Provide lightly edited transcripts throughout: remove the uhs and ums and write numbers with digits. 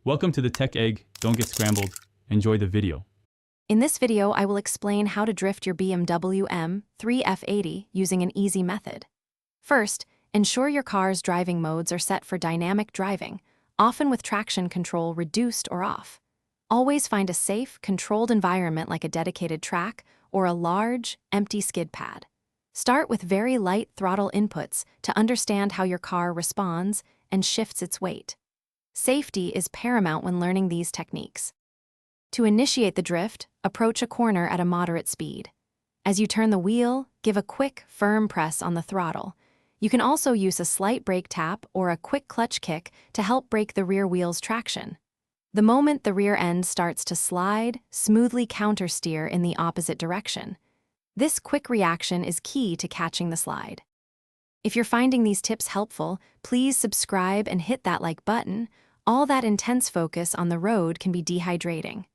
Welcome to the Tech Egg. Don't get scrambled. Enjoy the video. In this video, I will explain how to drift your BMW M3 F80 using an easy method. First, ensure your car's driving modes are set for dynamic driving, often with traction control reduced or off. Always find a safe, controlled environment like a dedicated track or a large, empty skid pad. Start with very light throttle inputs to understand how your car responds and shifts its weight. Safety is paramount when learning these techniques. To initiate the drift, approach a corner at a moderate speed. As you turn the wheel, give a quick, firm press on the throttle. You can also use a slight brake tap or a quick clutch kick to help break the rear wheel's traction. The moment the rear end starts to slide, smoothly countersteer in the opposite direction. This quick reaction is key to catching the slide. If you're finding these tips helpful, please subscribe and hit that like button. All that intense focus on the road can be dehydrating.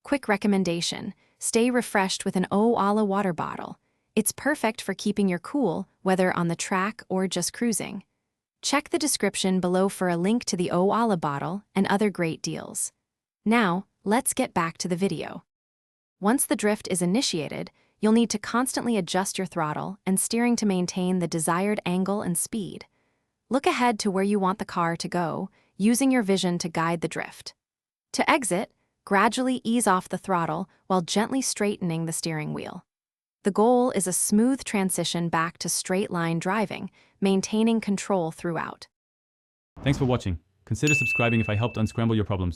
Quick recommendation: stay refreshed with an Eau water bottle. It's perfect for keeping your cool, whether on the track or just cruising. Check the description below for a link to the Eau bottle and other great deals. Now, let's get back to the video. Once the drift is initiated, you'll need to constantly adjust your throttle and steering to maintain the desired angle and speed. Look ahead to where you want the car to go, using your vision to guide the drift. To exit, gradually ease off the throttle while gently straightening the steering wheel. The goal is a smooth transition back to straight-line driving, maintaining control throughout. Thanks for watching. Consider subscribing if I helped unscramble your problems.